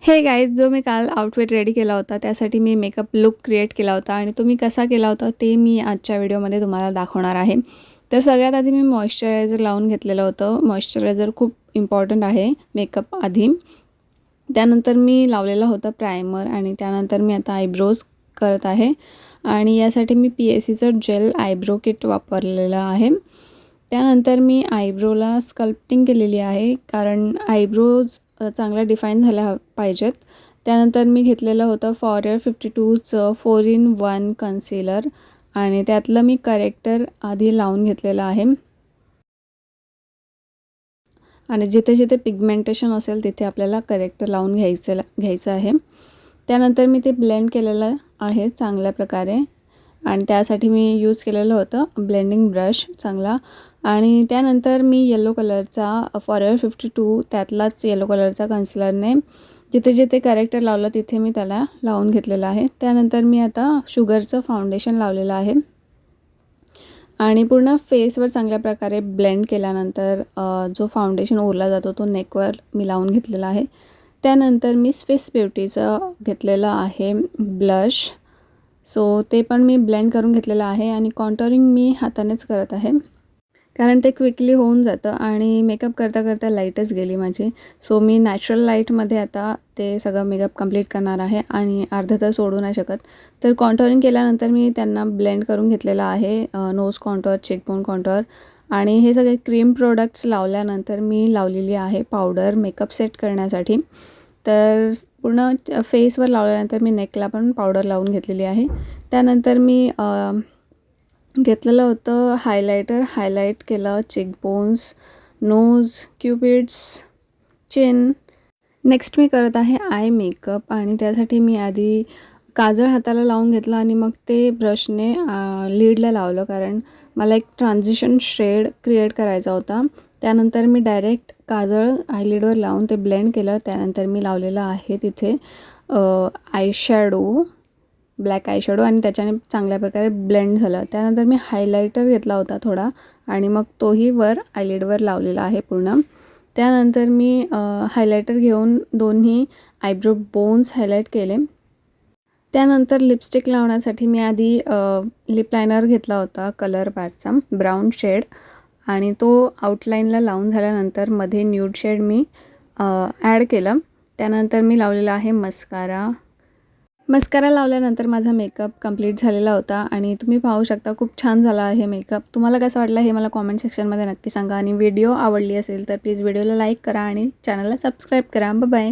हे गाईज, जो मी काल आउटफिट रेडी केला होता त्यासाठी मी मेकअप लुक क्रिएट केला होता आणि तो मी कसा केला होता ते मी आजच्या व्हिडिओमध्ये तुम्हाला दाखवणार आहे. तर सगळ्यात आधी मी मॉइश्चरायझर लावून घेतलेलं होतं. मॉइश्चरायझर खूप इम्पॉर्टंट आहे मेकअप आधी. त्यानंतर मी लावलेला होता प्रायमर आणि त्यानंतर मी आता आयब्रोज करत आहे आणि यासाठी मी PACचं जेल आयब्रो किट वापरलेलं आहे. त्यानंतर मी आयब्रोला स्कल्प्टिंग केलेली आहे कारण आयब्रोज चांगल्या डिफाईन झाल्या पाहिजेत. त्यानंतर मी घेतलेलं होतं फॉरेवर 52चं 4-in-1 कन्सिलर आणि त्यातलं मी करेक्टर आधी लावून घेतलेलं आहे आणि जिथे जिथे पिगमेंटेशन असेल तिथे आपल्याला करेक्टर लावून घ्यायचं आहे. त्यानंतर मी ते ब्लेंड केलेलं आहे चांगल्या प्रकारे आणि त्यासाठी मी यूज केलेलं होतं ब्लेंडिंग ब्रश चांगला. आणि त्यानंतर मी येलो कलरचा फॉरेवर 52 त्यातलाच येलो कलरचा कन्सिलरने जिथे जिथे करेक्टर लावलं तिथे मी त्याला लावून घेतलेलं आहे. त्यानंतर मी आता शुगरचं फाउंडेशन लावलेलं आहे आणि पूर्ण फेसवर चांगल्या प्रकारे ब्लेंड केल्यानंतर जो फाउंडेशन उरला जातो तो नेकवर मी लावून घेतलेला आहे. त्यानंतर मी स्विस ब्युटीचं घेतलेलं आहे ब्लश. सो ते पण मी ब्लेंड करून घेतलेलं आहे आणि कॉन्टोरिंग मी हातानेच करत आहे कारण ते क्विकली होऊन जातं आणि मेकअप करता करता लाईटच गेली माझी. सो मी नॅचरल लाईटमध्ये आता ते सगळं मेकअप कंप्लीट करणार आहे आणि अर्धा तास सोडू नाही शकत. तर कॉन्टोरिंग केल्यानंतर मी त्यांना ब्लेंड करून घेतलेलं आहे नोज कॉन्टोर, चेकबोन कॉन्टोर आणि हे सगळे क्रीम प्रोडक्ट्स लावल्यानंतर मी लावलेली आहे पावडर मेकअप सेट करण्यासाठी. तर पूर्ण फेसवर लावल्यानंतर मी नेकला पण पावडर लावून घेतलेली आहे. त्यानंतर मी घेतलेलं होतं हायलाईट केलं चेकबोन्स, नोज, क्युपिड्स, चिन. नेक्स्ट मी करत आहे आय मेकअप आणि त्यासाठी मी आधी काजळ हाताला लावून घेतलं आणि मग ते ब्रशने लीडला लावलं कारण मला एक ट्रान्झिशन शेड क्रिएट करायचा होता. त्यानंतर मी डायरेक्ट काजळ आयलिडवर लावून ते ब्लेंड केलं. त्यानंतर मी लावलेलं आहे तिथे आयशॅडो, ब्लॅक आयशॅडो आणि त्याच्याने चांगल्या प्रकारे ब्लेंड झालं. त्यानंतर मी हायलायटर घेतला होता थोडा आणि मग तोही वर आयलिडवर लावलेला आहे पूर्ण. त्यानंतर मी हायलायटर घेऊन दोन्ही आयब्रो बोन्स हायलाईट केले. त्यानंतर लिपस्टिक लावण्यासाठी मी आधी लिप लायनर घेतला होता कलर बारचा ब्राऊन शेड आणि तो आउटलाईनला लावून झाल्यानंतर मध्ये न्यूड शेड मी ॲड केलं. त्यानंतर मी लावलेला आहे मस्कारा लावल्यानंतर माझा मेकअप कंप्लीट झालेला होता आणि तुम्ही पाहू शकता खूप छान झाला आहे मेकअप. तुम्हाला कसं वाटलं हे मला कॉमेंट सेक्शनमध्ये नक्की सांगा आणि व्हिडिओ आवडली असेल तर प्लीज व्हिडिओला लाईक करा आणि चॅनलला सबस्क्राईब करा. बाय.